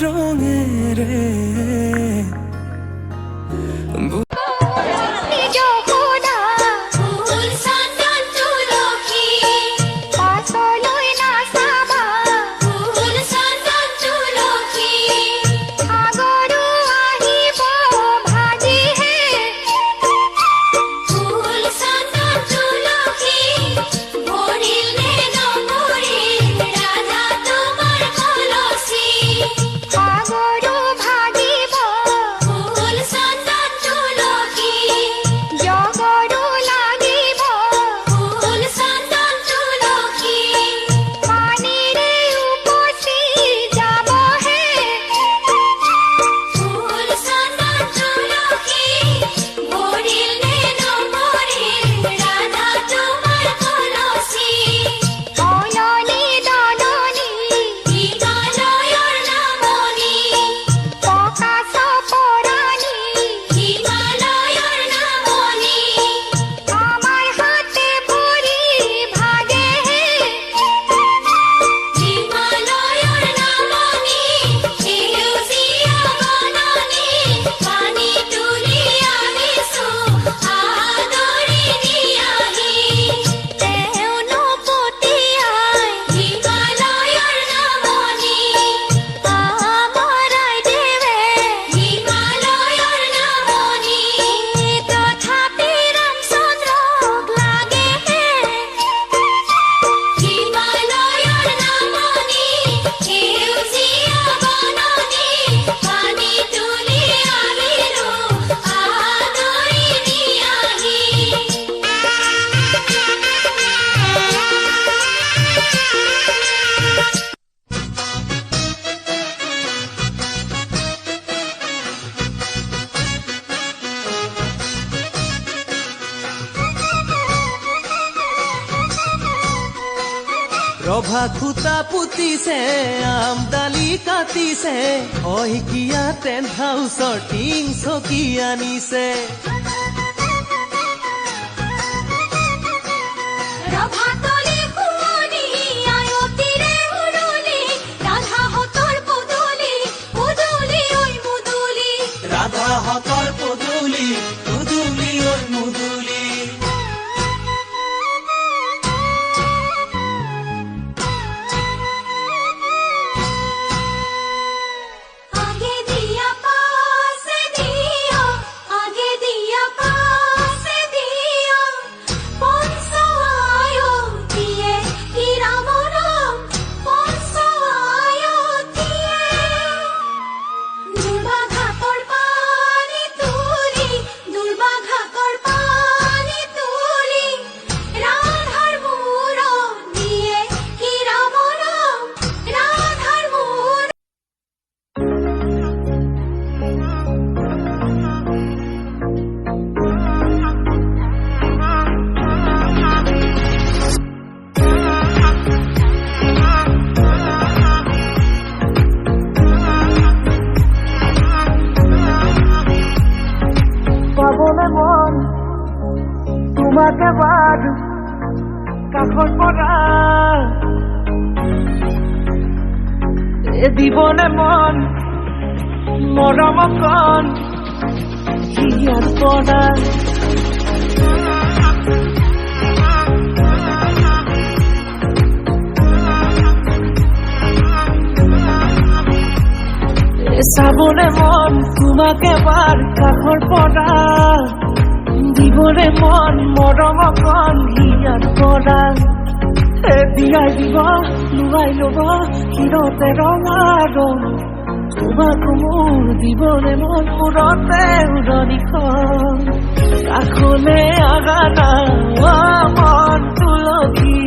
ৰঙেৰে ৰভা খুটা পুতিছে আমদালি কাটিছে অহিকিয়া টেণ্ট হাউচৰ টিং চকী আনিছে ৰাধাহঁতৰ পদূলি পদূলি ঐ মুদুলি পাবলে মন তোমাকে বাদ কাষৰ পৰা দিবনে মন মৰম কণ ইয়াৰ পৰা চাবলে মন তোমাকে বাৰ কাষৰ পৰা দিবলে মন মৰম কণ ইয়াৰ পৰা দিয়াই দিব লুৱাই ল'ব ক্ষীৰতে ৰঙা ৰং তোমাক মোৰ দিবলে মন মূৰতে উৰণিখন কাষলে আগানা মন তুলসী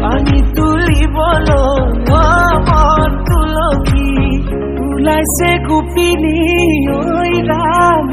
পানী তুলিবলৈ মন তুলসী ওলাইছে গোপিনী ঐ ৰাম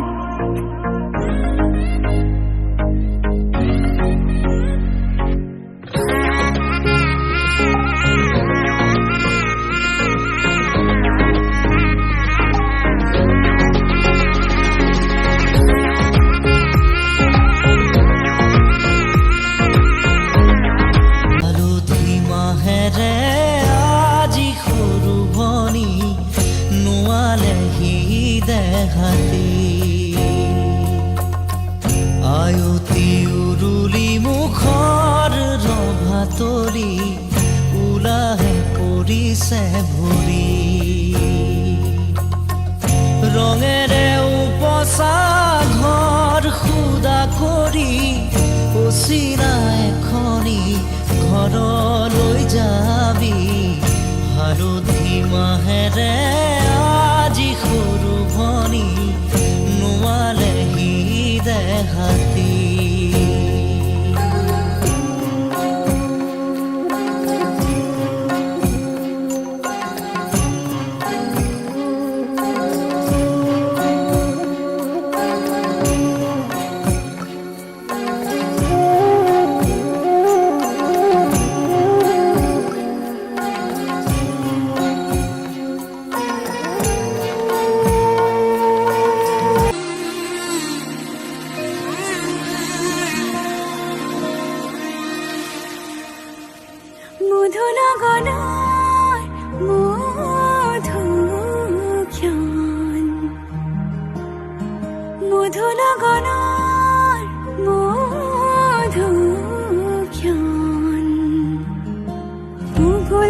দেহাতি আয়তি উৰুলি মুখৰ ৰভাতৰি ওলাহে পৰিছে ভৰি ৰঙেৰে উপচা ঘৰ খুদা কৰি অচিৰা এখনি ঘৰলৈ যাবি হালধি মাহেৰে আজি সৰু ভনী নোৱালেহি দেহাতি মধু লগনৰ মধুক্ষণ মধু লগনৰ মধুক্ষণ মুকুল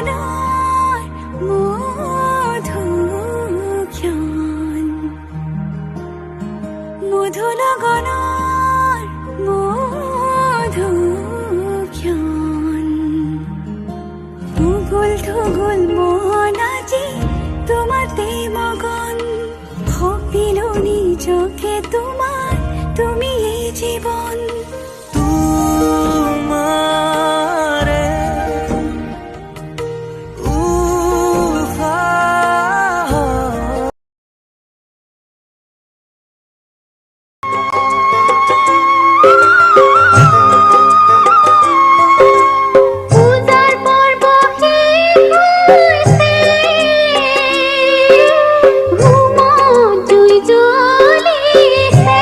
গণৰ মধুক্ষণ মধুৰ গণৰ মধুক্ষণ উগুল থুগুল মন আজি তোমাতে মগন ভাবিলো নিজকে তোমাৰ তুমি এই জীৱন তোমাৰে পূজাৰ পৰ্ব শেষ হৈছে হোমত জুই জ্বলিছে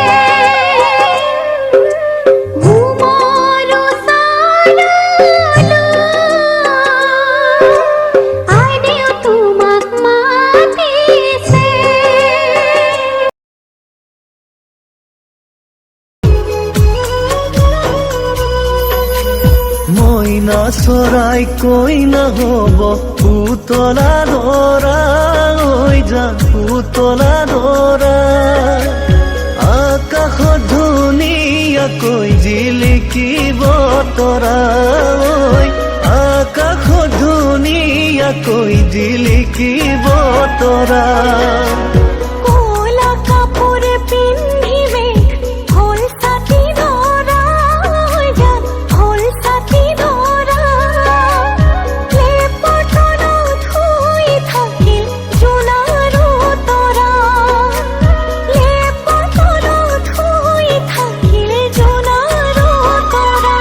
হোমৰ ওচৰলৈ আইদেউ তোমাক মাতিছে মইনা চৰাই কইনা হব পুতলা ধৰা হৈ যা পুতলা ধৰা আকাশত ধুনীয়াকৈ জিলিকিব তৰা ঐ আকাশত ধুনীয়াকৈ জিলিকিব তৰা ক'লা কাপোৰ পিন্ধিবে হ'ল চাকি ধৰা হৈ যা হ'ল চাকি ধৰা লেপৰ তলত শুই থাকিল জোনাৰো তৰা লেপৰ তলত শুই থাকিল জোনাৰো তৰা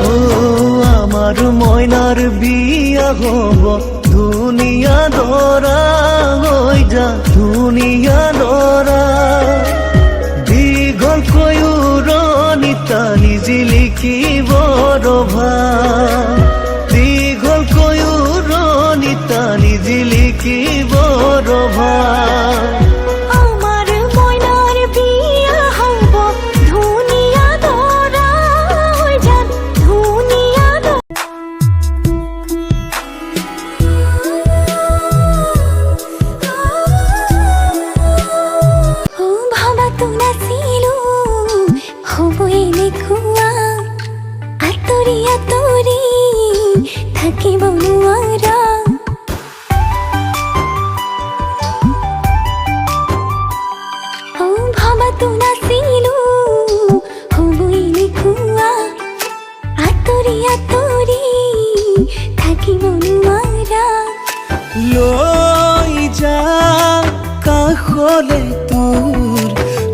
ও আমাৰ ময়নাৰ বিয়া হব ধুনিয়া দৰা হৈ যা ধুনিয়া দৰা দীঘল কয়ুৰণি টানি জিলিকিব ৰভা দীঘল কয়ুৰণি টানি জিলিকিব ৰভা আমাৰ ময়নাৰ বিয়া হব ধুনিয়া দৰা হৈ যা ধুনিয়া ভাবাতো নাছিলো হ'ব এনেকুৱা আঁতৰি আঁতৰি থাকিব নোৱাৰা ভাবাতো নাছিলো হ'ব এনেকুৱা আঁতৰি আঁতৰি থাকিব নোৱাৰা লৈ যা কাষলে তোৰ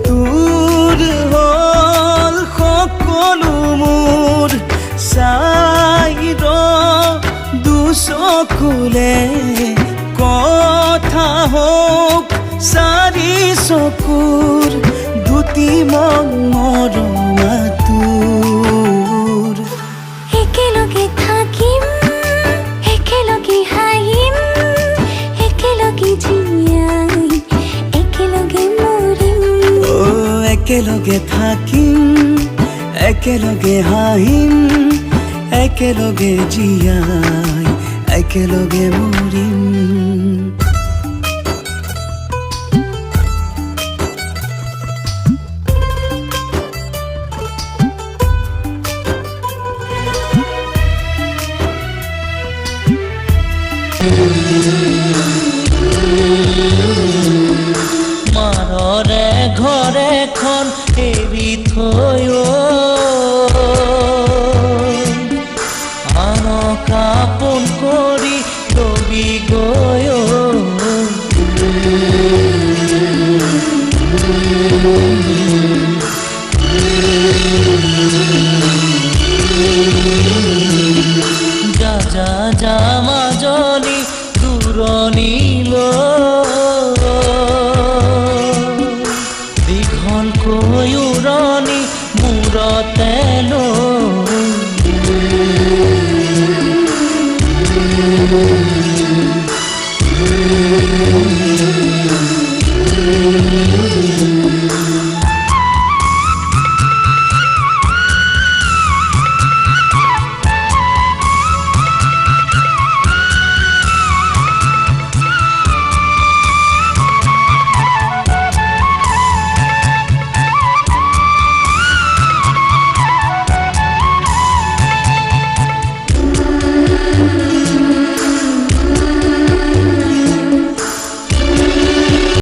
তোৰ হ'ল সকলো মোৰ চাই ৰ দুচকুলে কথা হওক চাৰি চকুৰ দুটি মৰমা তোৰ একেলগে থাকিম একেলগে হাঁহিম একেলগে জীয়াই একেলগে মৰিম ও একেলগে থাকিম একেলগে হাঁহিম একেলগে জীয়াই একেলগে মৰিম মাৰৰে ঘৰে খন এৰি থৈ আনক আপোন কৰি লবি গৈ যা যা যা মাজনী দূৰ উৰণি মূৰতে লৈ